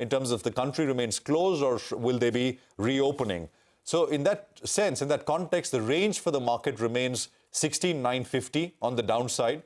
in terms of the country remains closed or will they be reopening? So in that sense, in that context, the range for the market remains 16,950 on the downside.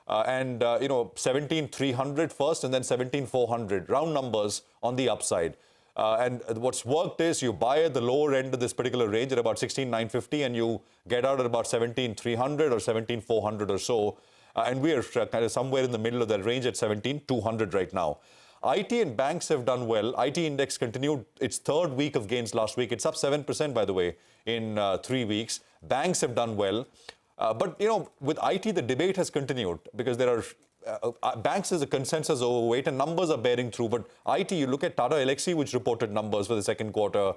17,300 first and then 17,400, round numbers on the upside. And what's worked is you buy at the lower end of this particular range at about 16,950 and you get out at about 17,300 or 17,400 or so. And we are kind of somewhere in the middle of that range at 17,200 right now. IT and banks have done well. IT index continued its third week of gains last week. It's up 7%, by the way, in 3 weeks. Banks have done well. But, with IT, the debate has continued because there are banks as a consensus overweight and numbers are bearing through. But IT, you look at Tata Elxsi, which reported numbers for the second quarter.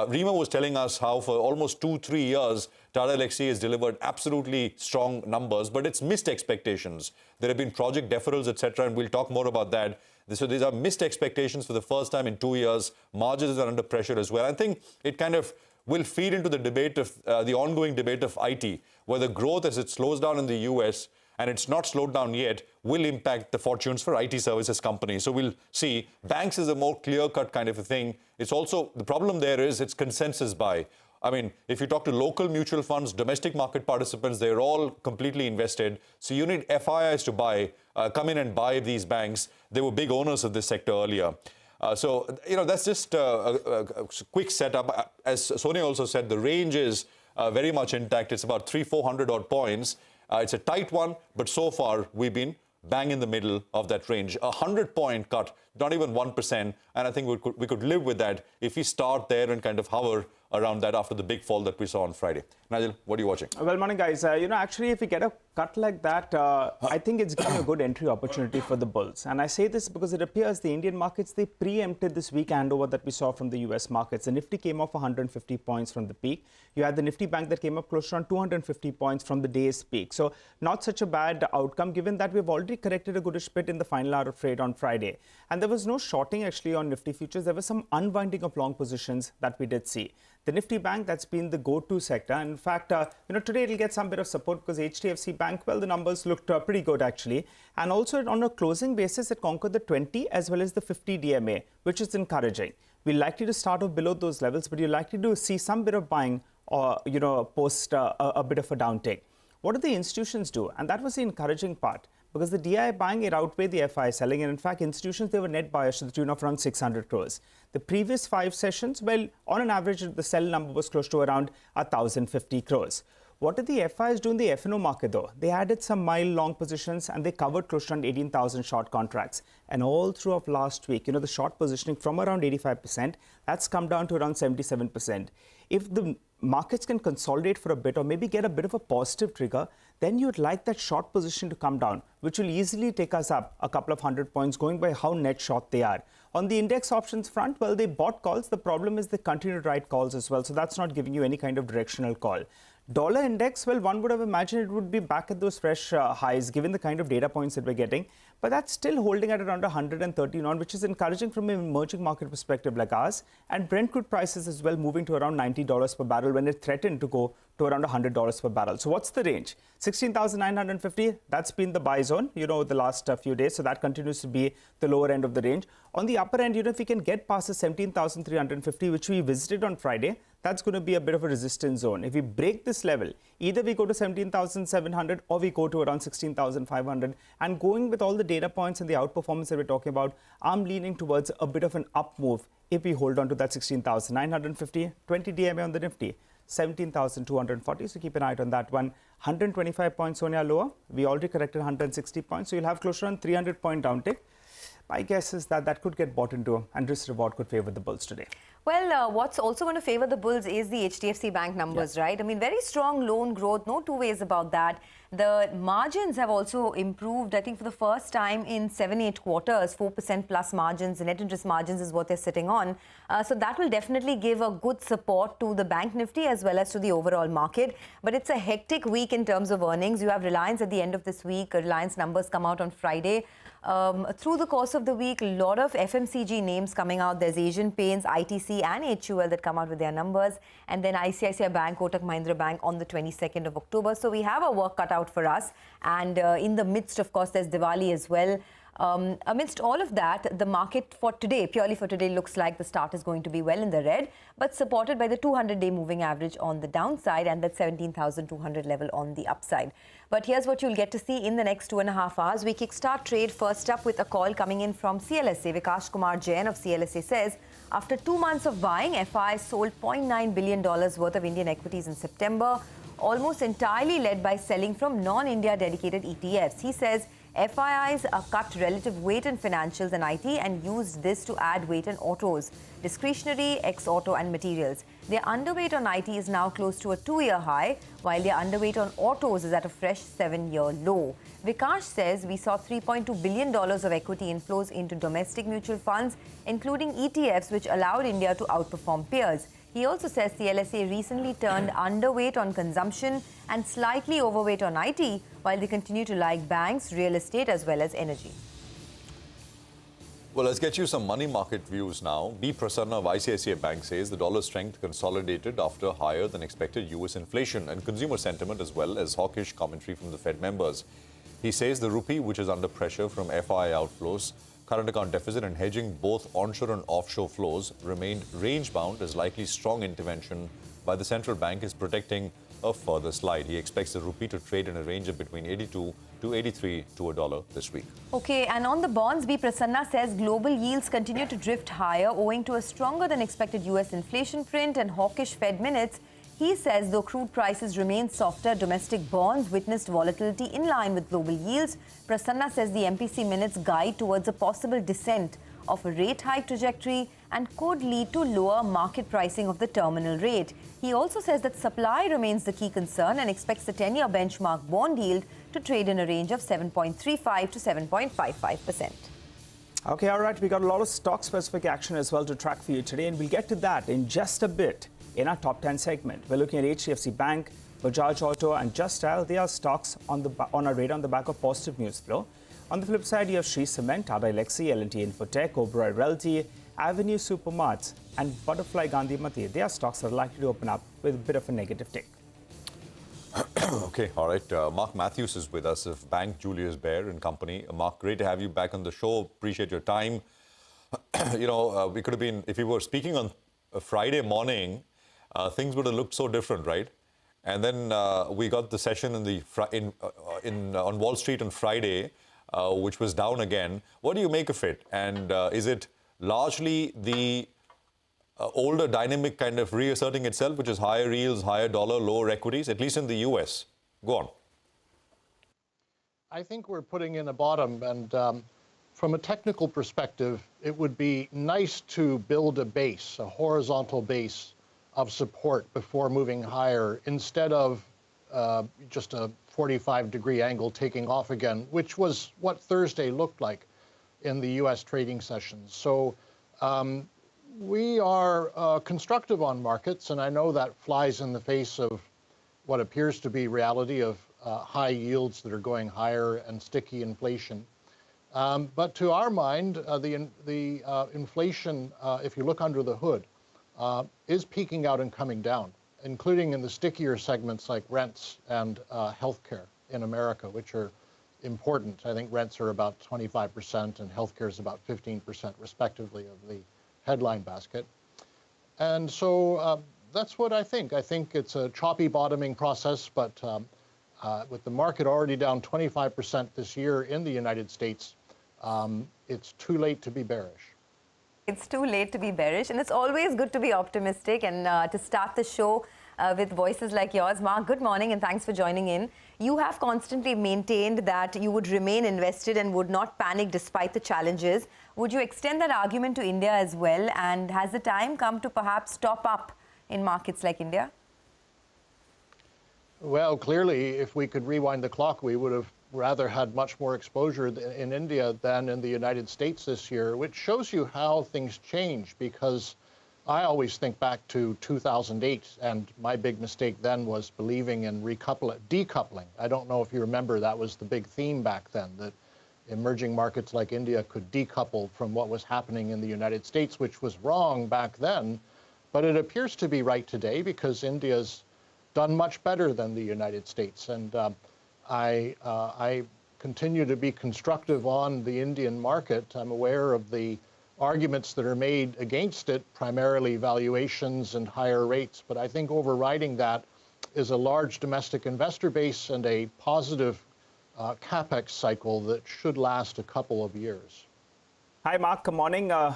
Rima was telling us how for almost 2-3 years, Tata Elxsi has delivered absolutely strong numbers, but it's missed expectations. There have been project deferrals, etc., and we'll talk more about that. So these are missed expectations for the first time in 2 years. Margins are under pressure as well. I think it kind of will feed into the debate of the ongoing debate of IT, whether growth as it slows down in the US, and it's not slowed down yet, will impact the fortunes for IT services companies. So we'll see. Banks is a more clear-cut kind of a thing. It's also, the problem there is it's consensus buy. I mean, if you talk to local mutual funds, domestic market participants, they're all completely invested. So you need FIIs to buy, come in and buy these banks. They were big owners of this sector earlier. That's just a quick setup. As Sonia also said, the range is very much intact. It's about 300-400 odd points. It's a tight one, but so far we've been bang in the middle of that range. 100-point cut, not even 1%, and I think we could live with that if we start there and kind of hover around that after the big fall that we saw on Friday. Nigel, what are you watching? Well, morning, guys. Actually, if we get a cut like that, I think it's giving a good entry opportunity for the bulls. And I say this because it appears the Indian markets, they preempted this weak handover that we saw from the US markets. The Nifty came off 150 points from the peak. You had the Nifty Bank that came up close to around 250 points from the day's peak. So not such a bad outcome, given that we've already corrected a goodish bit in the final hour of trade on Friday. And there was no shorting actually on Nifty futures. There was some unwinding of long positions that we did see. The Nifty Bank, that's been the go-to sector. And in fact, today it'll get some bit of support because HDFC Bank, well, the numbers looked pretty good actually. And also on a closing basis, it conquered the 20 as well as the 50 DMA, which is encouraging. We're likely to start off below those levels, but you're likely to see some bit of buying or, post a bit of a downtake. What do the institutions do? And that was the encouraging part, because the DI buying, it outweighed the FI selling. And in fact, institutions, they were net buyers to the tune of around 600 crores. The previous 5 sessions, well, on an average, the sell number was close to around 1,050 crores. What did the FIs do in the F&O market, though? They added some mild long positions and they covered close to around 18,000 short contracts. And all through of last week, the short positioning from around 85%, that's come down to around 77%. If the markets can consolidate for a bit or maybe get a bit of a positive trigger, then you'd like that short position to come down, which will easily take us up a couple of 100 points going by how net short they are. On the index options front, well, they bought calls. The problem is they continue to write calls as well. So that's not giving you any kind of directional call. Dollar index, well, one would have imagined it would be back at those fresh highs, given the kind of data points that we're getting. But that's still holding at around 113 on, which is encouraging from an emerging market perspective like ours. And Brent crude prices as well moving to around $90 per barrel when it threatened to go to around $100 per barrel. So what's the range? 16,950, that's been the buy zone, the last few days. So that continues to be the lower end of the range. On the upper end, if we can get past the 17,350, which we visited on Friday, that's going to be a bit of a resistance zone. If we break this level, either we go to 17,700 or we go to around 16,500. And going with all the data points and the outperformance that we're talking about, I'm leaning towards a bit of an up move if we hold on to that 16,950, 20 DMA on the Nifty, 17,240. So keep an eye on that one. 125 points, Sonia, lower. We already corrected 160 points. So you'll have close to around 300-point downtick. My guess is that could get bought into, and risk reward could favor the bulls today. Well, what's also going to favor the bulls is the HDFC Bank numbers, right? I mean, very strong loan growth, no two ways about that. The margins have also improved, I think, for the first time in 7-8 quarters, 4% plus margins, net interest margins is what they're sitting on. So that will definitely give a good support to the Bank Nifty as well as to the overall market. But it's a hectic week in terms of earnings. You have Reliance at the end of this week. Reliance numbers come out on Friday. Through the course of the week, a lot of FMCG names coming out. There's Asian Paints, ITC and HUL that come out with their numbers. And then ICICI Bank, Kotak Mahindra Bank on the 22nd of October. So we have our work cut out for us. And in the midst, of course, there's Diwali as well. Amidst all of that, the market for today, purely for today, looks like the start is going to be well in the red, but supported by the 200-day moving average on the downside and that 17,200 level on the upside. But here's what you'll get to see in the next 2.5 hours. We kickstart trade first up with a call coming in from CLSA. Vikash Kumar Jain of CLSA says, after 2 months of buying, FI sold $0.9 billion worth of Indian equities in September, almost entirely led by selling from non-India dedicated ETFs. He says FIIs cut relative weight in financials and IT and used this to add weight in autos, discretionary, ex-auto and materials. Their underweight on IT is now close to a 2-year high, while their underweight on autos is at a fresh 7-year low. Vikash says we saw $3.2 billion of equity inflows into domestic mutual funds, including ETFs, which allowed India to outperform peers. He also says CLSA recently turned underweight on consumption and slightly overweight on IT, while they continue to like banks, real estate as well as energy. Well, let's get you some money market views now. B. Prasanna of ICICI Bank says the dollar strength consolidated after higher than expected US inflation and consumer sentiment, as well as hawkish commentary from the Fed members. He says the rupee, which is under pressure from FI outflows, current account deficit and hedging both onshore and offshore flows, remained range-bound as likely strong intervention by the central bank is protecting a further slide. He expects the rupee to trade in a range of between 82 to 83 to a dollar this week. Okay, and on the bonds, B. Prasanna says global yields continue to drift higher owing to a stronger than expected US inflation print and hawkish Fed minutes. He says though crude prices remain softer, domestic bonds witnessed volatility in line with global yields. Prasanna says the MPC minutes guide towards a possible descent of a rate hike trajectory and could lead to lower market pricing of the terminal rate. He also says that supply remains the key concern and expects the 10-year benchmark bond yield to trade in a range of 7.35 to 7.55%. Okay, all right. We got a lot of stock-specific action as well to track for you today, and we'll get to that in just a bit in our top 10 segment. We're looking at HDFC Bank, Bajaj Auto, and Just Dial. They are stocks on our radar on the back of positive news flow. On the flip side, you have Shree Cement, Tata Elxsi, L&T Infotech, Oberoi Realty, Avenue Supermarts, and Butterfly Gandhi Mati. They are stocks that are likely to open up with a bit of a negative tick. Okay, all right. Mark Matthews is with us of Bank Julius Baer and Company. Mark, great to have you back on the show. Appreciate your time. We could have been, if we were speaking on a Friday morning, things would have looked so different, right? And then we got the session on Wall Street on Friday, which was down again. What do you make of it? And is it largely the older dynamic kind of reasserting itself, which is higher yields, higher dollar, lower equities, at least in the US? Go on. I think we're putting in a bottom, and from a technical perspective, it would be nice to build a base, a horizontal base of support before moving higher, instead of just a 45-degree angle taking off again, which was what Thursday looked like in the U.S. trading sessions. So we are constructive on markets, and I know that flies in the face of what appears to be reality of high yields that are going higher and sticky inflation. But to our mind, the inflation, if you look under the hood, is peaking out and coming down, including in the stickier segments like rents and healthcare in America, which are important. I think rents are about 25% and healthcare is about 15% respectively of the headline basket. And so that's what I think. I think it's a choppy bottoming process, but with the market already down 25% this year in the United States, it's too late to be bearish. It's too late to be bearish, and it's always good to be optimistic and to start the show with voices like yours. Mark, good morning and thanks for joining in. You have constantly maintained that you would remain invested and would not panic despite the challenges. Would you extend that argument to India as well? And has the time come to perhaps top up in markets like India? Well, clearly, if we could rewind the clock, we would have rather had much more exposure in India than in the United States this year, which shows you how things change, because I always think back to 2008, and my big mistake then was believing in decoupling. I don't know if you remember, that was the big theme back then, that emerging markets like India could decouple from what was happening in the United States, which was wrong back then. But it appears to be right today, because India's done much better than the United States. And I continue to be constructive on the Indian market. I'm aware of the arguments that are made against it, primarily valuations and higher rates. But I think overriding that is a large domestic investor base and a positive capex cycle that should last a couple of years. Hi, Mark. Good morning. I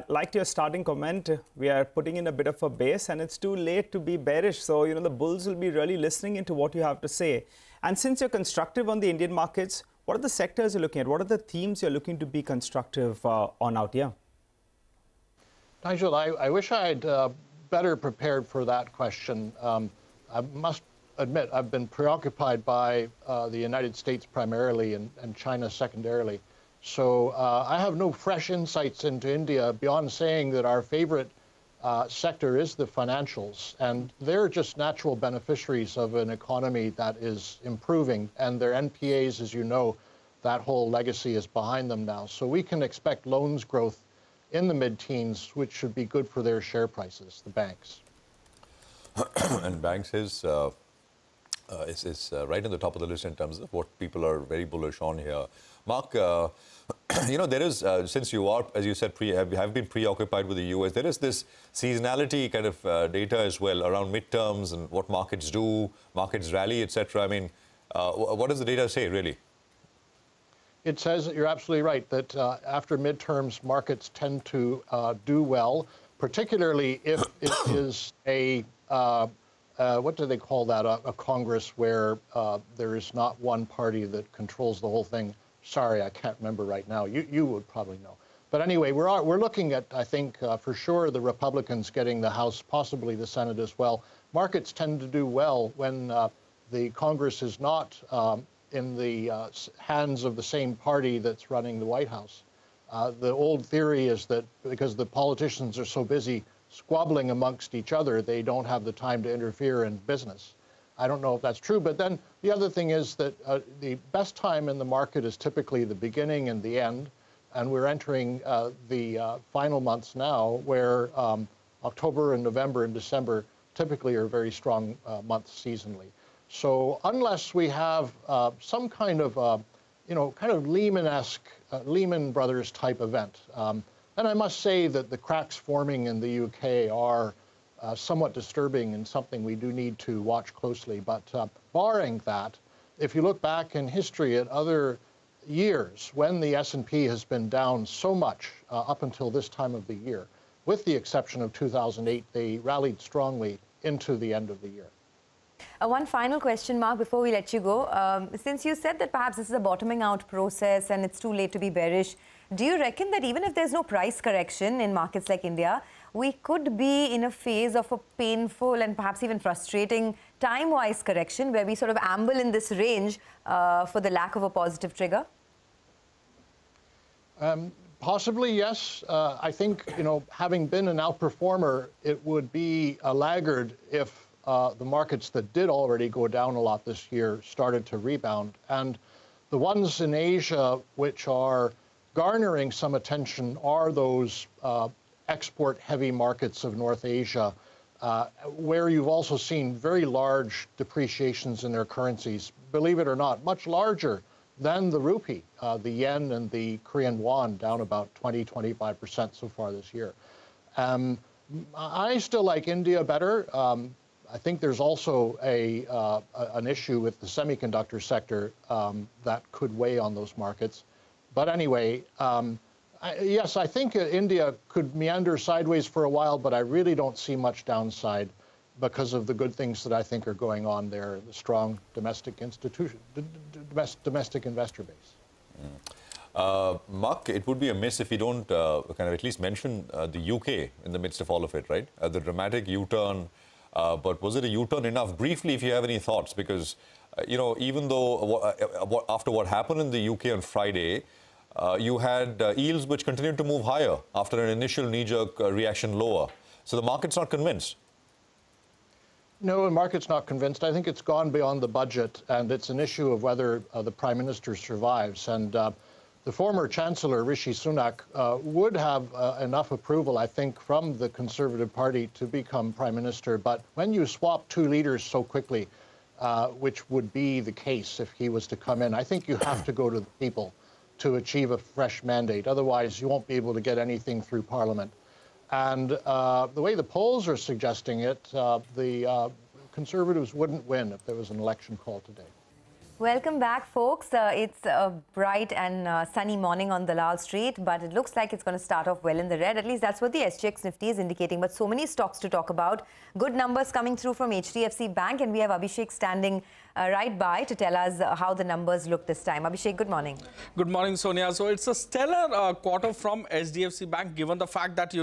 liked your starting comment. We are putting in a bit of a base, and it's too late to be bearish. So, the bulls will be really listening into what you have to say. And since you're constructive on the Indian markets, what are the sectors you're looking at? What are the themes you're looking to be constructive on out here? Nigel, I wish I had better prepared for that question. I must admit, I've been preoccupied by the United States primarily and China secondarily. So I have no fresh insights into India beyond saying that our favorite sector is the financials, and they're just natural beneficiaries of an economy that is improving, and their NPAs, as you know, that whole legacy is behind them now. So we can expect loans growth in the mid-teens, which should be good for their share prices, the banks. And banks is right in the top of the list in terms of what people are very bullish on here. Mark, there is, since you are, as you said, have been preoccupied with the US, there is this seasonality kind of data as well around midterms and what markets do, markets rally, etc. I mean, what does the data say, really? It says that you're absolutely right, that after midterms, markets tend to do well, particularly if it is a what do they call that? A Congress where there is not one party that controls the whole thing. Sorry, I can't remember right now. You would probably know. But anyway, we're looking at, I think, for sure, the Republicans getting the House, possibly the Senate as well. Markets tend to do well when the Congress is not in the hands of the same party that's running the White House. The old theory is that because the politicians are so busy squabbling amongst each other, they don't have the time to interfere in business. I don't know if that's true, but then the other thing is that the best time in the market is typically the beginning and the end, and we're entering the final months now where October and November and December typically are very strong months seasonally. So unless we have some kind of, Lehman-esque, Lehman Brothers type event, and I must say that the cracks forming in the UK are somewhat disturbing and something we do need to watch closely. But barring that, if you look back in history at other years when the S&P has been down so much up until this time of the year, with the exception of 2008, they rallied strongly into the end of the year. One final question, Mark, before we let you go. Since you said that perhaps this is a bottoming out process and it's too late to be bearish, do you reckon that even if there's no price correction in markets like India, we could be in a phase of a painful and perhaps even frustrating time-wise correction where we sort of amble in this range for the lack of a positive trigger? Possibly, yes. I think, having been an outperformer, it would be a laggard if the markets that did already go down a lot this year started to rebound. And the ones in Asia which are garnering some attention are those export-heavy markets of North Asia, where you've also seen very large depreciations in their currencies, believe it or not, much larger than the rupee, the yen and the Korean won, down about 20–25% so far this year. I still like India better. I think there's also an issue with the semiconductor sector that could weigh on those markets. But anyway, yes, I think India could meander sideways for a while, but I really don't see much downside because of the good things that I think are going on there, the strong domestic institution, domestic investor base. Mark, it would be a miss if you don't kind of at least mention the UK in the midst of all of it, right? The dramatic U-turn. But was it a U-turn enough? Briefly, if you have any thoughts, because, even though after what happened in the UK on Friday, you had yields which continued to move higher after an initial knee-jerk reaction lower. So the market's not convinced. No, the market's not convinced. I think it's gone beyond the budget, and it's an issue of whether the Prime Minister survives. And the former Chancellor, Rishi Sunak, would have enough approval, I think, from the Conservative Party to become Prime Minister. But when you swap two leaders so quickly, which would be the case if he was to come in. I think you have to go to the people to achieve a fresh mandate. Otherwise, you won't be able to get anything through Parliament. And the way the polls are suggesting it, the Conservatives wouldn't win if there was an election call today. Welcome back, folks. It's a bright and sunny morning on Dalal Street, but it looks like it's going to start off well in the red. At least that's what the SGX Nifty is indicating. But so many stocks to talk about. Good numbers coming through from HDFC Bank, and we have Abhishek standing right by to tell us how the numbers look this time. Abhishek, good morning. Good morning, Sonia. So it's a stellar quarter from HDFC Bank, given the fact that,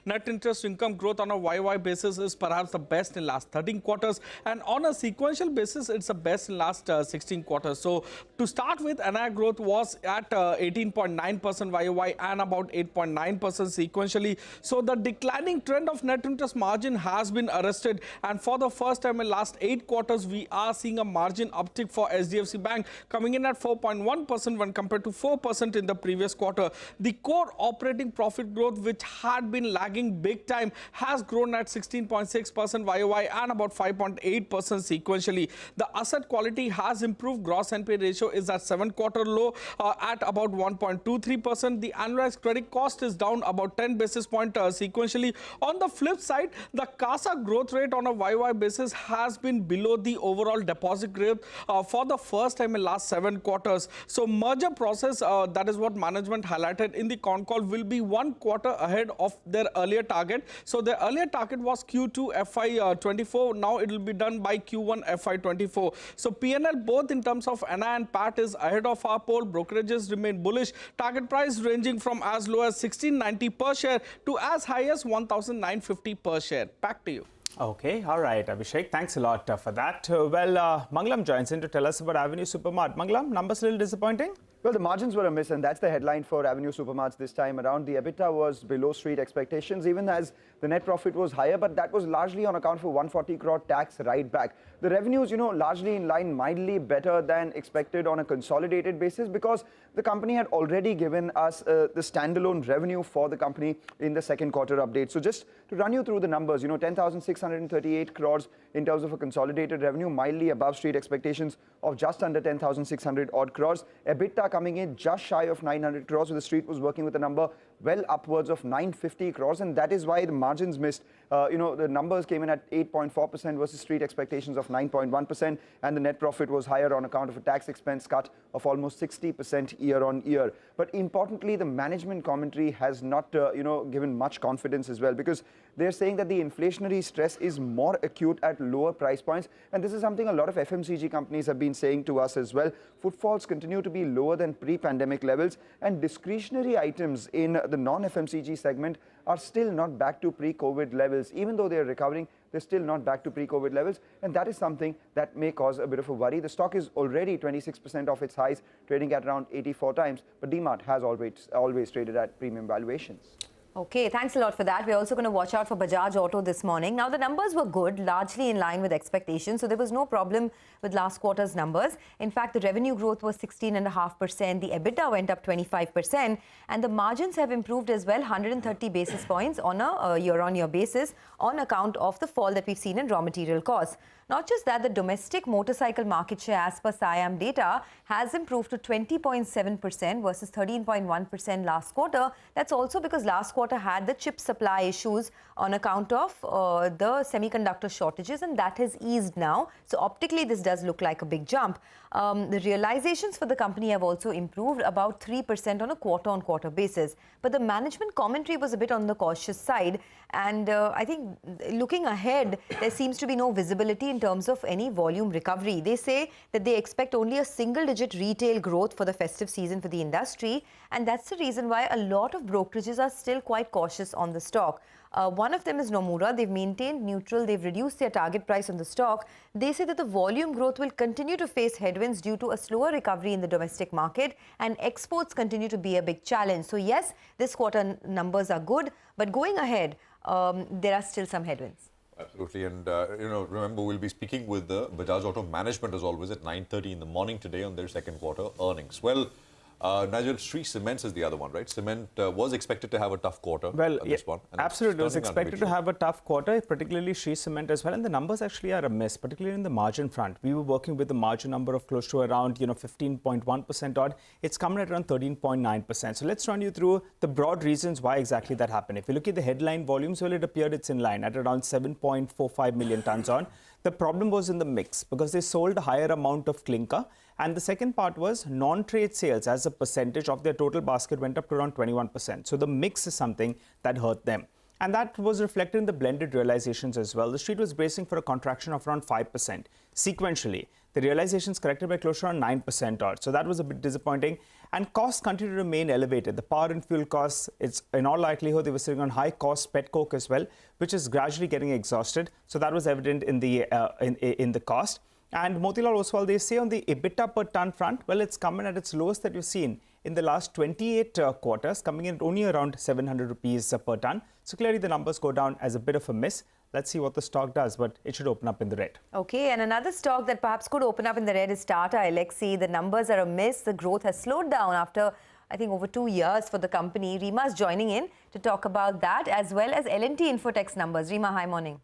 net interest income growth on a YY basis is perhaps the best in last 13 quarters. And on a sequential basis, it's the best in last 16 quarters. So to start with, NII growth was at 18.9% YY and about 8.9% sequentially. So the declining trend of net interest margin has been arrested. And for the first time in last 8 quarters, we are seeing a margin uptick for HDFC Bank coming in at 4.1% when compared to 4% in the previous quarter. The core operating profit growth, which had been lagging big time, has grown at 16.6% YOY and about 5.8% sequentially. The asset quality has improved. Gross NPA ratio is at 7-quarter low at about 1.23%. The annualized credit cost is down about 10 basis points sequentially. On the flip side, the CASA growth rate on a YY basis has been below the overall deposit growth for the first time in last 7 quarters. So merger process, that is what management highlighted in the con call, will be 1 quarter ahead of their earlier target. So their earlier target was Q2 FY24. Now it will be done by Q1 FY24. So P&L both in terms of NI and PAT is ahead of our poll. Brokerages remain bullish. Target price ranging from as low as 1690 per share to as high as 1950 per share. Back to you. Okay, all right, Abhishek. Thanks a lot for that. Mangalam joins in to tell us about Avenue Supermart. Mangalam, numbers a little disappointing? Well, the margins were a miss, and that's the headline for Avenue Supermarts this time around. The EBITDA was below street expectations, even as the net profit was higher, but that was largely on account of a 140 crore tax write-back. The revenues, largely in line, mildly better than expected on a consolidated basis, because the company had already given us the standalone revenue for the company in the second quarter update. So just to run you through the numbers, 10,638 crores in terms of a consolidated revenue, mildly above street expectations of just under 10,600 odd crores. EBITDA coming in just shy of 900 crores, so the street was working with a number well upwards of 950 crores, and that is why the margins missed. The numbers came in at 8.4% versus street expectations of 9.1%, and the net profit was higher on account of a tax expense cut of almost 60% year on year. But importantly, the management commentary has not, given much confidence as well, because they're saying that the inflationary stress is more acute at lower price points, and this is something a lot of FMCG companies have been saying to us as well. Footfalls continue to be lower than pre-pandemic levels, and discretionary items in the non-FMCG segment are still not back to pre-COVID levels. Even though they're recovering, they're still not back to pre-COVID levels, and that is something that may cause a bit of a worry. The stock is already 26% off its highs, trading at around 84 times, but DMart has always traded at premium valuations. Okay, thanks a lot for that. We're also going to watch out for Bajaj Auto this morning. Now, the numbers were good, largely in line with expectations, so there was no problem with last quarter's numbers. In fact, the revenue growth was 16.5%, the EBITDA went up 25%, and the margins have improved as well, 130 basis points on a year-on-year basis on account of the fall that we've seen in raw material costs. Not just that, the domestic motorcycle market share as per SIAM data has improved to 20.7% versus 13.1% last quarter. That's also because last quarter had the chip supply issues on account of the semiconductor shortages, and that has eased now. So optically, this does look like a big jump. The realizations for the company have also improved about 3% on a quarter-on-quarter basis. But the management commentary was a bit on the cautious side. And I think looking ahead, there seems to be no visibility in terms of any volume recovery. They say that they expect only a single-digit retail growth for the festive season for the industry. And that's the reason why a lot of brokerages are still quite cautious on the stock. One of them is Nomura. They've maintained neutral. They've reduced their target price on the stock. They say that the volume growth will continue to face headwinds due to a slower recovery in the domestic market, and exports continue to be a big challenge. So yes, this quarter numbers are good, but going ahead, there are still some headwinds. Absolutely. And, remember, we'll be speaking with the Bajaj Auto management as always at 9:30 in the morning today on their second quarter earnings. Well, Nigel, Shree Cements is the other one, right? Cement was expected to have a tough quarter. Well, This one. And absolutely. It was turning out expected to have a tough quarter, particularly Shree Cement as well. And the numbers actually are a miss, particularly in the margin front. We were working with a margin number of close to around 15.1% odd. It's coming at around 13.9%. So let's run you through the broad reasons why exactly that happened. If you look at the headline volumes, well, it appeared it's in line at around 7.45 million tons on. The problem was in the mix because they sold a higher amount of clinker. And the second part was non-trade sales as a percentage of their total basket went up to around 21%. So the mix is something that hurt them. And that was reflected in the blended realizations as well. The street was bracing for a contraction of around 5%. Sequentially, the realizations corrected by close to around 9% odd. So that was a bit disappointing. And costs continue to remain elevated. The power and fuel costs, it's in all likelihood, they were sitting on high cost pet coke as well, which is gradually getting exhausted. So that was evident in the cost. And Motilal Oswal, they say on the EBITDA per ton front, well, it's come in at its lowest that you've seen in the last 28 quarters, coming in at only around 700 rupees per ton. So clearly the numbers go down as a bit of a miss. Let's see what the stock does, but it should open up in the red. Okay, and another stock that perhaps could open up in the red is Tata Elxsi. The numbers are a miss. The growth has slowed down after, I think, over 2 years for the company. Rima's joining in to talk about that, as well as L&T Infotech's numbers. Rima, hi, morning.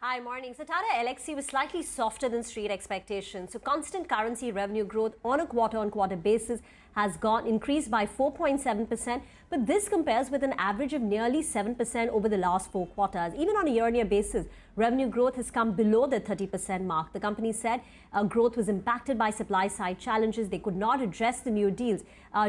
Hi, morning. So Tata Elxsi was slightly softer than street expectations. So constant currency revenue growth on a quarter-on-quarter basis has increased by 4.7%, but this compares with an average of nearly 7% over the last 4 quarters. Even on a year-on-year basis, revenue growth has come below the 30% mark. The company said growth was impacted by supply-side challenges. They could not address the new deals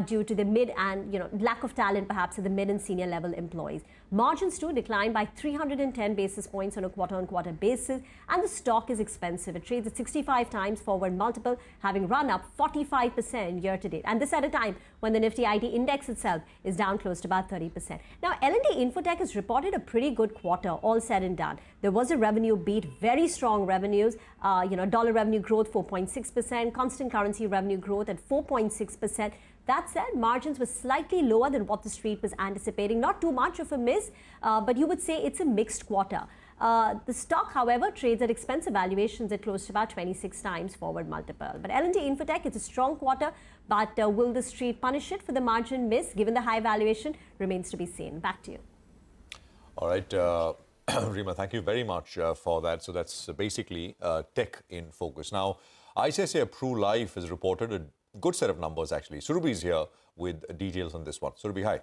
due to the mid and lack of talent, perhaps at the mid and senior level employees. Margins too declined by 310 basis points on a quarter-on-quarter basis, and the stock is expensive. It trades at 65 times forward multiple, having run up 45% year to date. And this at a time when the Nifty IT index itself is down close to about 30%. Now, L&T Infotech has reported a pretty good quarter, all said and done. There was a revenue beat, very strong revenues, dollar revenue growth 4.6%, constant currency revenue growth at 4.6%. That said, margins were slightly lower than what the street was anticipating. Not too much of a miss, but you would say it's a mixed quarter. The stock, however, trades at expensive valuations at close to about 26 times forward multiple. But L&T Infotech, it's a strong quarter, but will the street punish it for the margin miss given the high valuation remains to be seen. Back to you. All right, Rima, thank you very much for that. So that's basically tech in focus. Now, ICICI Pru Life has reported a good set of numbers, actually. Surabhi is here with details on this one. Surabhi, hi.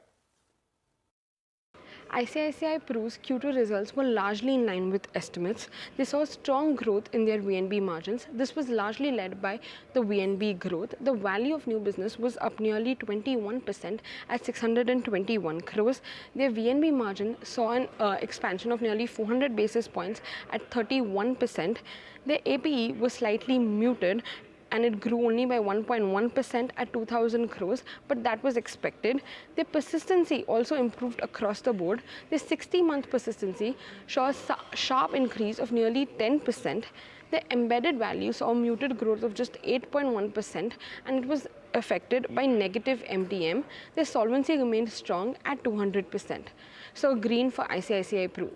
ICICI Pru's Q2 results were largely in line with estimates. They saw strong growth in their VNB margins. This was largely led by the VNB growth. The value of new business was up nearly 21% at 621 crores. Their VNB margin saw an expansion of nearly 400 basis points at 31%. Their APE was slightly muted, and it grew only by 1.1% at 2,000 crores, but that was expected. Their persistency also improved across the board. Their 60-month persistency saw a sharp increase of nearly 10%. The embedded value saw a muted growth of just 8.1%, and it was affected by negative MTM. Their solvency remained strong at 200%. So green for ICICI Pru.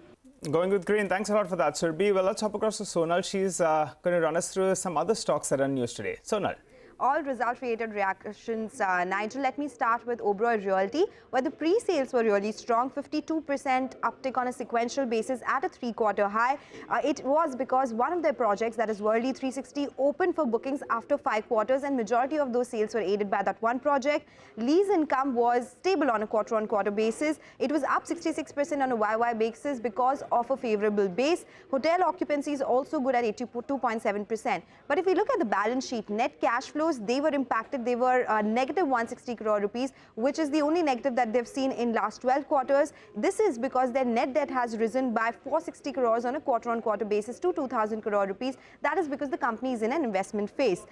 Going with green. Thanks a lot for that, Surabhi. Well, let's hop across to Sonal. She's going to run us through some other stocks that are news today. Sonal. All result-related reactions, Nigel. Let me start with Oberoi Realty, where the pre-sales were really strong, 52% uptick on a sequential basis at a 3-quarter high. It was because one of their projects, that is Worli 360, opened for bookings after 5 quarters, and majority of those sales were aided by that one project. Lease income was stable on a quarter-on-quarter basis. It was up 66% on a YY basis because of a favorable base. Hotel occupancy is also good at 82.7%. But if we look at the balance sheet, net cash flows, they were impacted. They were negative 160 crore rupees, which is the only negative that they've seen in last 12 quarters. This is because their net debt has risen by 460 crores on a quarter-on-quarter basis to 2,000 crore rupees. That is because the company is in an investment phase.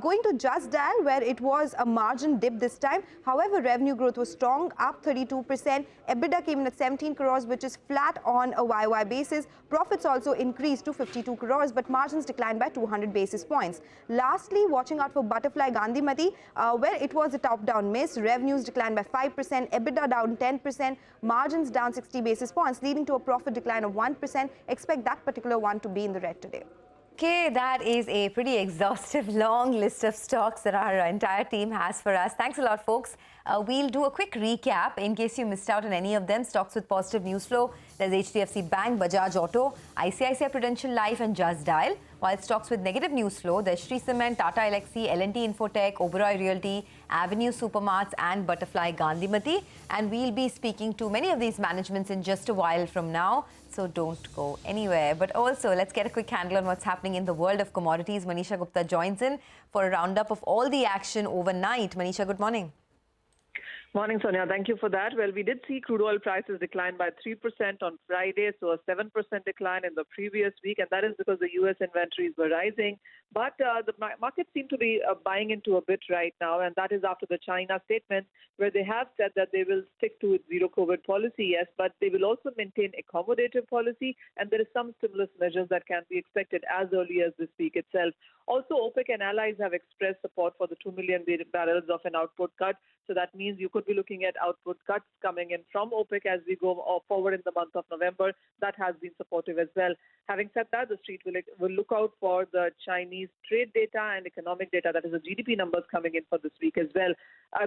Going to Just Dial, where it was a margin dip this time. However, revenue growth was strong, up 32%. EBITDA came in at 17 crores, which is flat on a YY basis. Profits also increased to 52 crores, but margins declined by 200 basis points. Lastly, watching out for Butterfly Gandhimati, where it was a top-down miss. Revenues declined by 5%, EBITDA down 10%, margins down 60 basis points, leading to a profit decline of 1%. Expect that particular one to be in the red today. Okay, that is a pretty exhaustive, long list of stocks that our entire team has for us. Thanks a lot, folks. We'll do a quick recap in case you missed out on any of them. Stocks with positive news flow. There's HDFC Bank, Bajaj Auto, ICICI Prudential Life and Just Dial. While stocks with negative news flow, there's Shree Cement, Tata Elxsi, L&T Infotech, Oberoi Realty, Avenue Supermarts and Butterfly Gandhimati. And we'll be speaking to many of these managements in just a while from now. So don't go anywhere. But also, let's get a quick handle on what's happening in the world of commodities. Manisha Gupta joins in for a roundup of all the action overnight. Manisha, good morning. Morning, Sonia. Thank you for that. Well, we did see crude oil prices decline by 3% on Friday, so a 7% decline in the previous week, and that is because the U.S. inventories were rising. But the markets seem to be buying into a bit right now, and that is after the China statement, where they have said that they will stick to its zero-COVID policy, yes, but they will also maintain accommodative policy, and there is some stimulus measures that can be expected as early as this week itself. Also, OPEC and allies have expressed support for the 2 million barrels of an output cut. So that means you could be looking at output cuts coming in from OPEC as we go forward in the month of November. That has been supportive as well. Having said that, the street will look out for the Chinese trade data and economic data, that is the GDP numbers coming in for this week as well.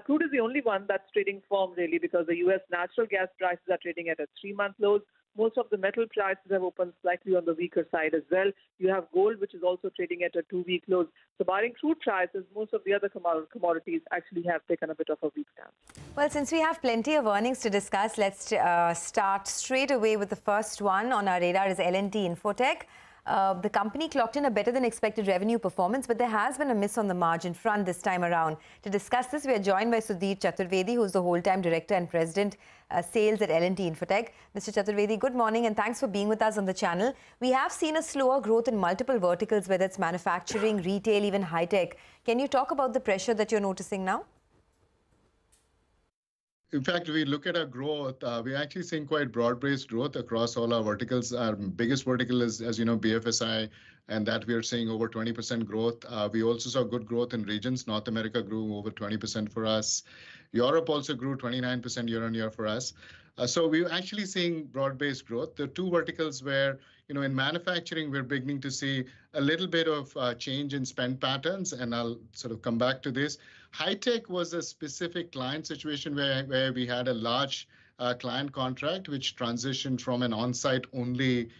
Crude is the only one that's trading firm really because the U.S. natural gas prices are trading at a 3-month lows. Most of the metal prices have opened slightly on the weaker side as well. You have gold, which is also trading at a 2-week lows. So barring crude prices, most of the other commodities actually have taken a bit of a weak stance. Well, since we have plenty of earnings to discuss, let's start straight away with the first one on our radar is L&T Infotech. The company clocked in a better than expected revenue performance, but there has been a miss on the margin front this time around. To discuss this, we are joined by Sudhir Chaturvedi, who is the whole-time director and president sales at L&T Infotech. Mr. Chaturvedi, good morning and thanks for being with us on the channel. We have seen a slower growth in multiple verticals, whether it's manufacturing, retail, even high-tech. Can you talk about the pressure that you're noticing now? In fact, we look at our growth, we're actually seeing quite broad-based growth across all our verticals. Our biggest vertical is, as you know, BFSI, and that we are seeing over 20% growth. We also saw good growth in regions. North America grew over 20% for us. Europe also grew 29% year on year for us. So we're actually seeing broad-based growth. The two verticals where, in manufacturing, we're beginning to see a little bit of change in spend patterns, and I'll sort of come back to this. High-tech was a specific client situation where we had a large client contract, which transitioned from an on-site only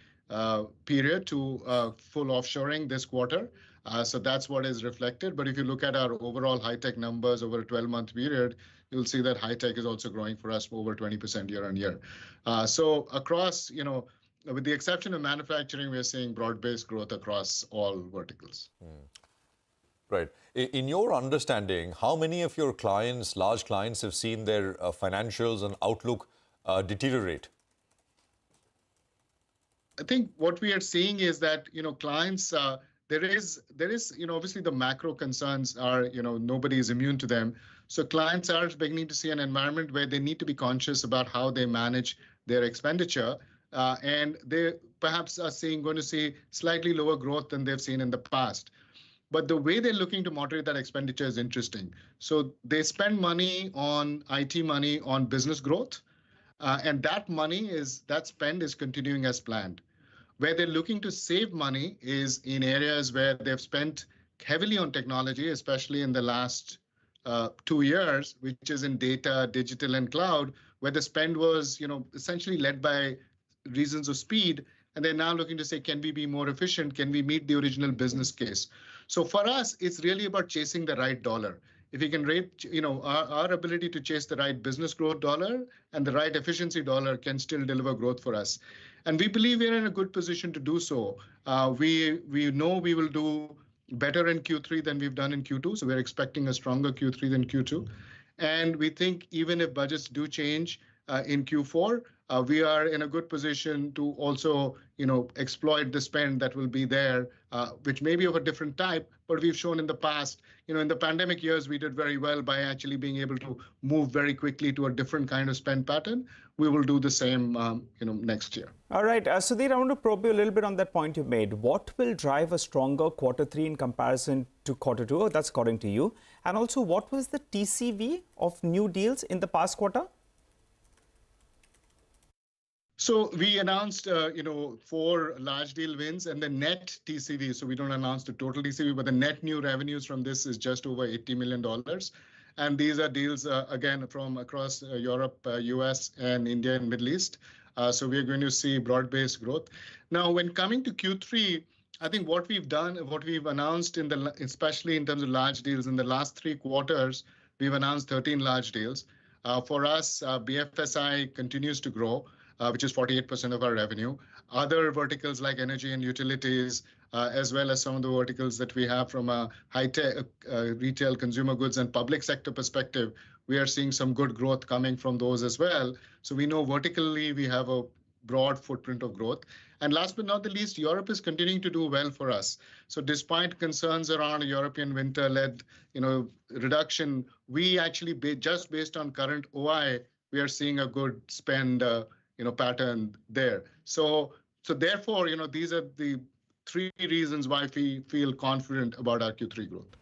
period to full offshoring this quarter. So that's what is reflected. But if you look at our overall high-tech numbers over a 12-month period, you'll see that high-tech is also growing for us over 20% year on year. So across, with the exception of manufacturing, we're seeing broad-based growth across all verticals. Right. In your understanding, how many of your clients, large clients, have seen their financials and outlook deteriorate? I think what we are seeing is that, clients, there is, obviously the macro concerns are, nobody is immune to them. So clients are beginning to see an environment where they need to be conscious about how they manage their expenditure. And they perhaps are going to see slightly lower growth than they've seen in the past. But the way they're looking to moderate that expenditure is interesting. So they spend money on IT money on business growth, and that spend is continuing as planned. Where they're looking to save money is in areas where they've spent heavily on technology, especially in the last 2 years, which is in data, digital, and cloud, where the spend was, essentially led by reasons of speed. And they're now looking to say, can we be more efficient? Can we meet the original business case? So for us, it's really about chasing the right dollar. If we can rate, our ability to chase the right business growth dollar and the right efficiency dollar can still deliver growth for us. And we believe we're in a good position to do so. We know we will do better in Q3 than we've done in Q2. So we're expecting a stronger Q3 than Q2. And we think even if budgets do change in Q4, we are in a good position to also, exploit the spend that will be there, which may be of a different type, but we've shown in the past, in the pandemic years, we did very well by actually being able to move very quickly to a different kind of spend pattern. We will do the same, next year. All right, Sudhir, I want to probe you a little bit on that point you made. What will drive a stronger Q3 in comparison to Q2? That's according to you. And also, what was the TCV of new deals in the past quarter? So we announced, 4 large deal wins, and the net TCV. So we don't announce the total TCV, but the net new revenues from this is just over $80 million. And these are deals, again, from across Europe, US, and India and Middle East. So we are going to see broad-based growth. Now, when coming to Q3, I think what we've done, what we've announced especially in terms of large deals in the last 3 quarters, we've announced 13 large deals. For us, BFSI continues to grow, which is 48% of our revenue. Other verticals like energy and utilities, as well as some of the verticals that we have from a high-tech, retail, consumer goods, and public sector perspective, we are seeing some good growth coming from those as well. So we know vertically we have a broad footprint of growth. And last but not the least, Europe is continuing to do well for us. So despite concerns around European winter-led, reduction, we actually, just based on current OI, we are seeing a good spend, pattern there. So therefore, these are the 3 reasons why we feel confident about our Q3 growth.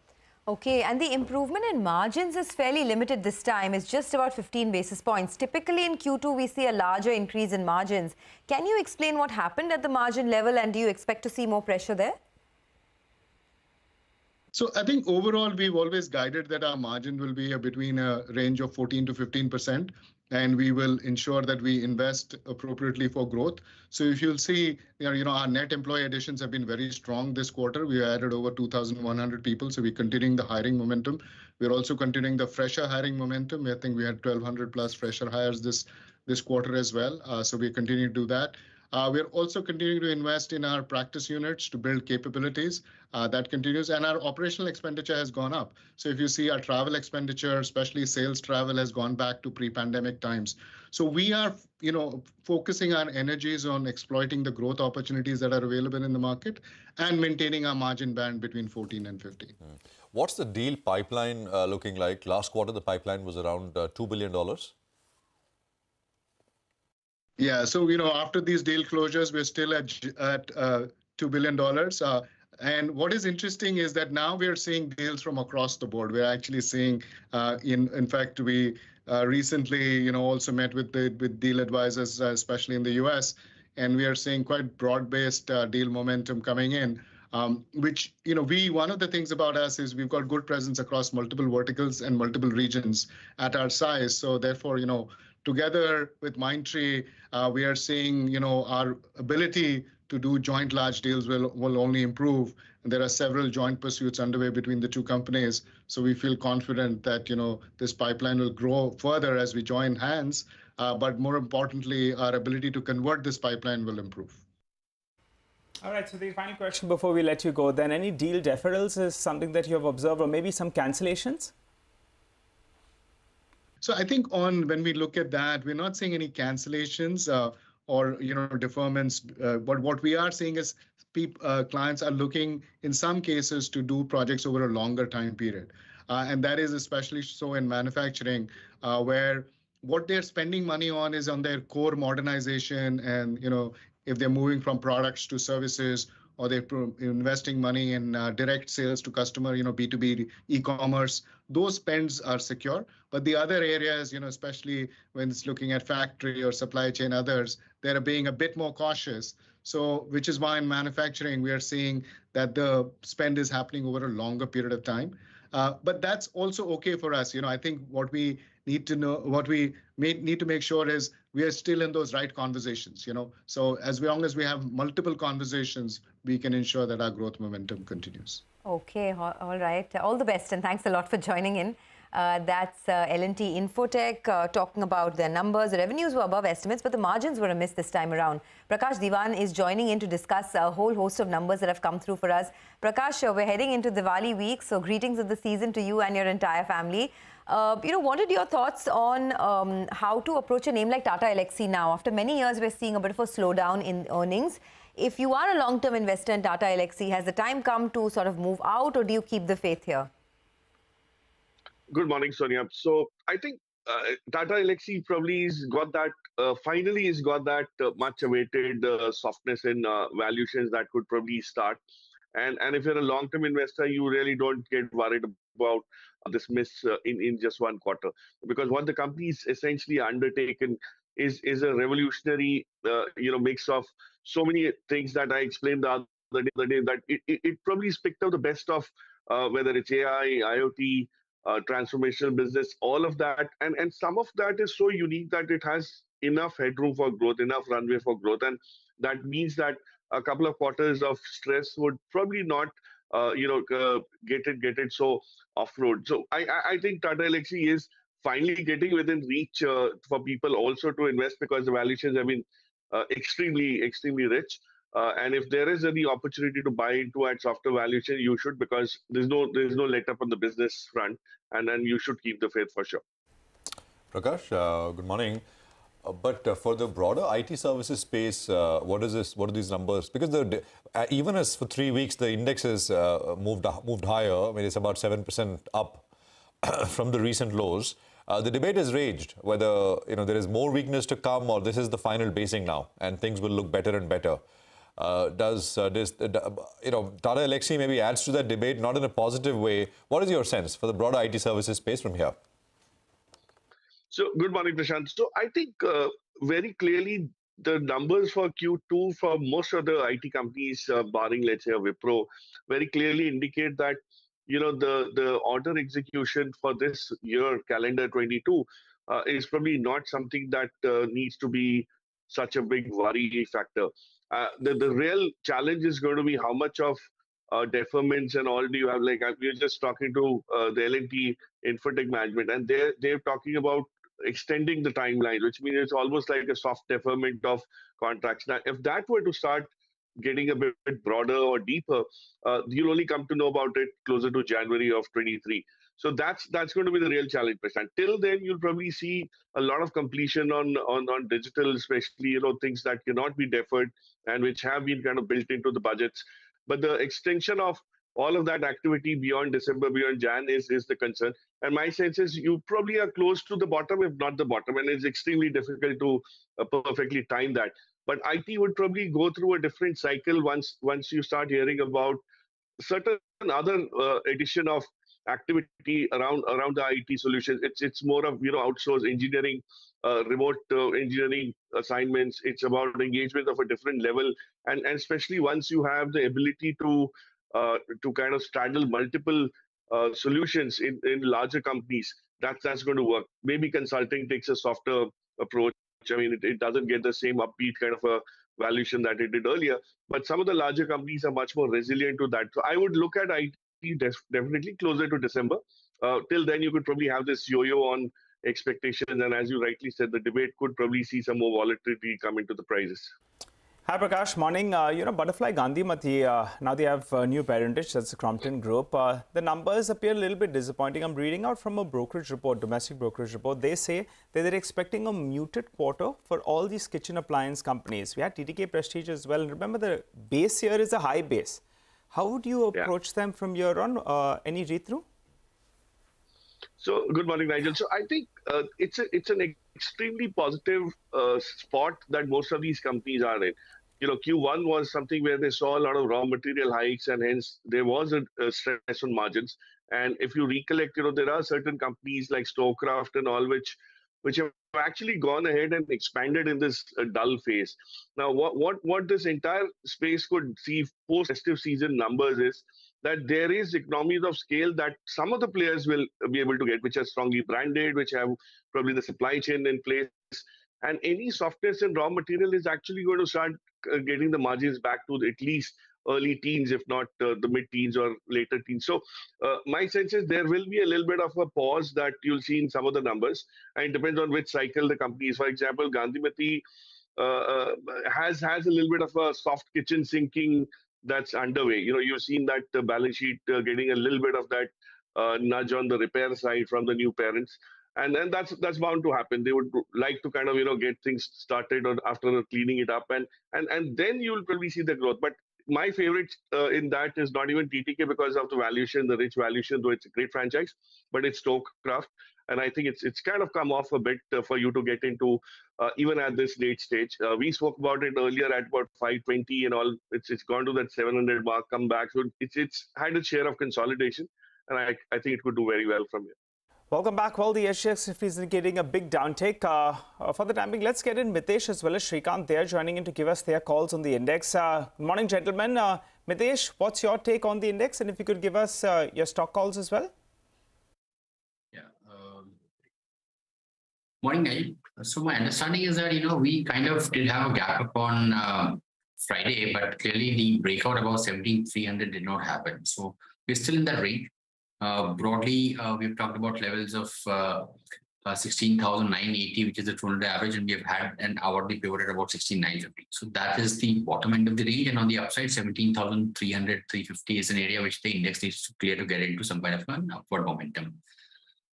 Okay, and the improvement in margins is fairly limited this time. It's just about 15 basis points. Typically in Q2, we see a larger increase in margins. Can you explain what happened at the margin level, and do you expect to see more pressure there? So I think overall, we've always guided that our margin will be between a range of 14 to 15%, and we will ensure that we invest appropriately for growth. So if you'll see, our net employee additions have been very strong this quarter. We added over 2,100 people, so we're continuing the hiring momentum. We're also continuing the fresher hiring momentum. I think we had 1,200 plus fresher hires this quarter as well. So we continue to do that. We're also continuing to invest in our practice units to build capabilities. That continues, and our operational expenditure has gone up. So if you see our travel expenditure, especially sales travel, has gone back to pre-pandemic times. So we are, focusing our energies on exploiting the growth opportunities that are available in the market and maintaining our margin band between 14 and 15. What's the deal pipeline looking like? Last quarter, the pipeline was around $2 billion. Yeah, so after these deal closures, we're still at $2 billion. And what is interesting is that now we are seeing deals from across the board. We're actually seeing, in fact, we recently, also met with deal advisors, especially in the US, and we are seeing quite broad-based deal momentum coming in. Which, one of the things about us is we've got good presence across multiple verticals and multiple regions at our size. So therefore, together with Mindtree, we are seeing, our ability to do joint large deals will only improve. And there are several joint pursuits underway between the 2 companies. So we feel confident that, this pipeline will grow further as we join hands. But more importantly, our ability to convert this pipeline will improve. All right, so the final question before we let you go, then any deal deferrals is something that you have observed, or maybe some cancellations? So I think when we look at that, we're not seeing any cancellations or deferments. But what we are seeing is clients are looking, in some cases, to do projects over a longer time period. And that is especially so in manufacturing, where what they're spending money on is on their core modernization. And, if they're moving from products to services, or they're investing money in direct sales to customer, B2B e-commerce, those spends are secure. But the other areas, especially when it's looking at factory or supply chain, others, they're being a bit more cautious. So, which is why in manufacturing, we are seeing that the spend is happening over a longer period of time. But that's also okay for us. I think what we need to know, what we need to make sure is we are still in those right conversations. So as long as we have multiple conversations, we can ensure that our growth momentum continues. Okay, all right. All the best, and thanks a lot for joining in. That's L&T Infotech talking about their numbers. The revenues were above estimates, but the margins were a miss this time around. Prakash Diwan is joining in to discuss a whole host of numbers that have come through for us. Prakash, we're heading into Diwali week, so greetings of the season to you and your entire family. What are your thoughts on how to approach a name like Tata Elxsi now? After many years, we're seeing a bit of a slowdown in earnings. If you are a long-term investor in Tata Elxsi, has the time come to sort of move out, or do you keep the faith here? Good morning, Sonia. So I think Tata Elxsi probably has got that, finally has got that much awaited softness in valuations that could probably start. And if you're a long-term investor, you really don't get worried about this miss in just one quarter. Because what the company's essentially undertaken is a revolutionary mix of so many things that I explained the other day, that it probably is picked up the best of whether it's AI, IoT, transformational business, all of that, and some of that is so unique that it has enough headroom for growth, enough runway for growth, and that means that a couple of quarters of stress would probably not get it so off road. So I think Tata Elxsi is finally getting within reach for people also to invest, because the valuations have been extremely rich. And if there is any opportunity to buy into at softer valuation, you should, because there's no let up on the business front, and then you should keep the faith for sure. Prakash, good morning. But for the broader IT services space, what is this? What are these numbers? Because even as for 3 weeks, the index has moved higher. I mean, it's about 7% up from the recent lows. The debate has raged whether there is more weakness to come, or this is the final basing now, and things will look better and better. Does Tata Elxsi maybe adds to that debate, not in a positive way? What is your sense for the broader IT services space from here? So, good morning, Prashant. So, I think very clearly the numbers for Q2 for most of the IT companies, barring, let's say, a Wipro, very clearly indicate that the order execution for this year, calendar 22, is probably not something that needs to be such a big worry factor. The real challenge is going to be how much of deferments and all do you have. Like, we were just talking to the L&T Infotech management, and they're talking about extending the timeline, which means it's almost like a soft deferment of contracts. Now, if that were to start getting a bit broader or deeper, you'll only come to know about it closer to January of 23. So that's going to be the real challenge, Prashant. Till then, you'll probably see a lot of completion on digital, especially things that cannot be deferred and which have been kind of built into the budgets. But the extension of all of that activity beyond December, beyond Jan is the concern. And my sense is you probably are close to the bottom, if not the bottom, and it's extremely difficult to perfectly time that. But IT would probably go through a different cycle once you start hearing about certain other addition of activity around the IT solutions. It's more of outsourced engineering, remote engineering assignments. It's about engagement of a different level, and especially once you have the ability to kind of straddle multiple solutions in larger companies, that's going to work. Maybe consulting takes a softer approach. I mean, it doesn't get the same upbeat kind of a valuation that it did earlier, but some of the larger companies are much more resilient to that. So I would look at IT definitely closer to December. Till then, you could probably have this yo-yo on expectations, and as you rightly said, the debate could probably see some more volatility come into the prices. Hi Prakash, morning. Butterfly Gandhimati, now they have a new parentage, that's the Crompton Group. The numbers appear a little bit disappointing. I'm reading out from a brokerage report, domestic brokerage report. They say that they're expecting a muted quarter for all these kitchen appliance companies. We had TTK Prestige as well. And remember, the base here is a high base. How would you approach them from here on? Any read-through? So, good morning, Nigel. So, I think it's an extremely positive spot that most of these companies are in. Q1 was something where they saw a lot of raw material hikes, and hence there was a stress on margins. And if you recollect, there are certain companies like Storecraft and all which have actually gone ahead and expanded in this dull phase. Now, what this entire space could see post-festive season numbers is that there is economies of scale that some of the players will be able to get, which are strongly branded, which have probably the supply chain in place. And any softness in raw material is actually going to start getting the margins back to at least early teens, if not the mid-teens or later teens. So my sense is there will be a little bit of a pause that you'll see in some of the numbers. And it depends on which cycle the company is. For example, Gandhimati has a little bit of a soft kitchen sinking that's underway. You've seen that the balance sheet getting a little bit of that nudge on the repair side from the new parents. And then that's bound to happen. They would like to kind of, get things started after cleaning it up. And then you'll probably see the growth. But my favorite in that is not even TTK because of the valuation, the rich valuation, though it's a great franchise, but it's Storecraft. And I think it's kind of come off a bit for you to get into even at this late stage. We spoke about it earlier at about 520 and all. It's gone to that 700 mark, come back. So it's had a share of consolidation. And I think it could do very well from here. Welcome back. Well, the HDFC Nifty is indicating a big downtake. For the time being, let's get in Mitesh as well as Shrikant. They are joining in to give us their calls on the index. Good morning, gentlemen. Mitesh, what's your take on the index? And if you could give us your stock calls as well. Yeah. Morning, Naeem. So my understanding is that, we kind of did have a gap up on Friday, but clearly the breakout above 17,300 did not happen. So we're still in that range. Broadly, we've talked about levels of 16,980, which is the 200 average, and we have had an hourly pivot at about 16,950. So that is the bottom end of the range, and on the upside, 17,300, 350 is an area which the index needs to clear to get into some kind of an upward momentum.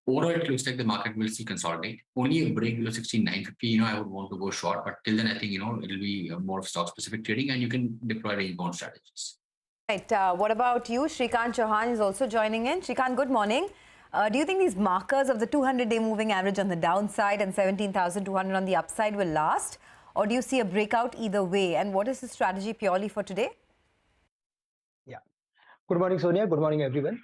Overall, it looks like the market will still consolidate. Only a break below 16,950, I would want to go short, but till then, I think, it'll be more of stock-specific trading, and you can deploy range-bound strategies. Right. What about you? Shrikant Chauhan is also joining in. Shrikant, good morning. Do you think these markers of the 200-day moving average on the downside and 17,200 on the upside will last? Or do you see a breakout either way? And what is the strategy purely for today? Yeah. Good morning, Sonia. Good morning, everyone.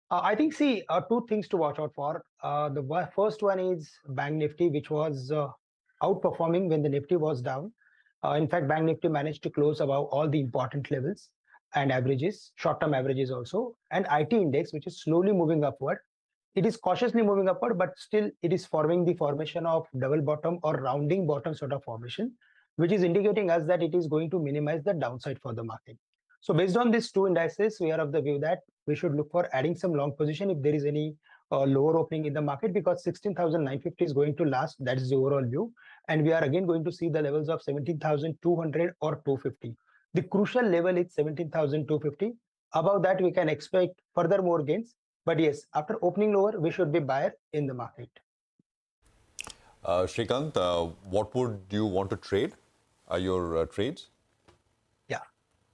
I think, two things to watch out for. The first one is Bank Nifty, which was outperforming when the Nifty was down. In fact, Bank Nifty managed to close above all the important levels and averages, short-term averages also, and IT index, which is slowly moving upward. It is cautiously moving upward, but still it is forming the formation of double bottom or rounding bottom sort of formation, which is indicating us that it is going to minimize the downside for the market. So based on these two indices, we are of the view that we should look for adding some long position if there is any lower opening in the market, because 16,950 is going to last. That is the overall view. And we are again going to see the levels of 17,200 or 250. The crucial level is 17,250. Above that, we can expect further more gains. But yes, after opening lower, we should be buyer in the market. Shrikant, what would you want to trade? Are your trades? Yeah.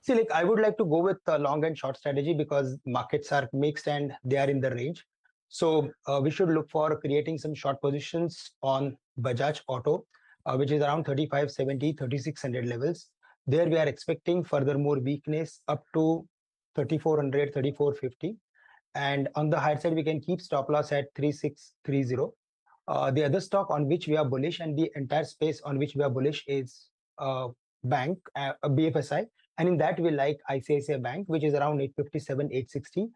See, I would like to go with a long and short strategy because markets are mixed and they are in the range. So we should look for creating some short positions on Bajaj Auto, which is around 3570, 3600 levels. There we are expecting further more weakness up to 3400, 3450. And on the higher side, we can keep stop loss at 3630. The other stock on which we are bullish and the entire space on which we are bullish is bank, BFSI. And in that, we like ICICI Bank, which is around 857, 860.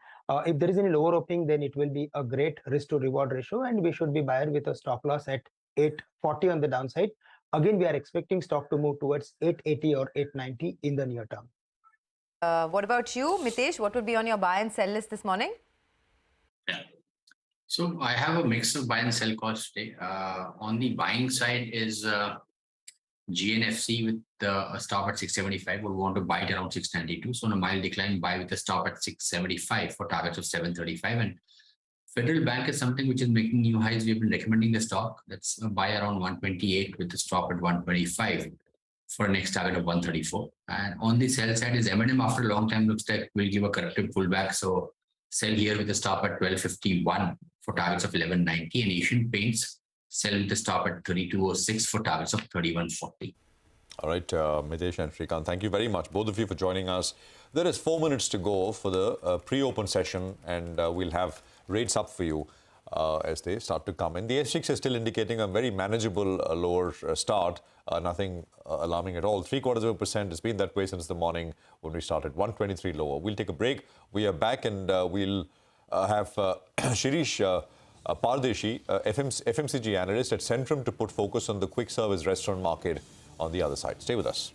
If there is any lower opening, then it will be a great risk to reward ratio. And we should be buyer with a stop loss at 840 on the downside. Again, we are expecting stock to move towards 880 or 890 in the near term. What about you, Mitesh? What would be on your buy and sell list this morning? Yeah. So I have a mix of buy and sell calls today. On the buying side is GNFC with a stop at 675. We want to buy it around 692. So on a mild decline, buy with a stop at 675 for targets of 735. And Federal Bank is something which is making new highs. We've been recommending the stock. That's a buy around 128 with the stop at 125 for a next target of 134. And on the sell side is M&M after a long time looks like will give a corrective pullback. So sell here with a stop at 1251 for targets of 1190. And Asian Paints sell with the stop at 3206 for targets of 3140. All right, Mitesh and Shrikant, thank you very much, both of you, for joining us. There is 4 minutes to go for the pre-open session, and we'll have rates up for you as they start to come in. The S6 is still indicating a very manageable lower start, nothing alarming at all. 0.75% has been that way since the morning when we started, 123 lower. We'll take a break. We are back, and we'll have Shirish Pardeshi, FMCG analyst at Centrum, to put focus on the quick service restaurant market on the other side. Stay with us.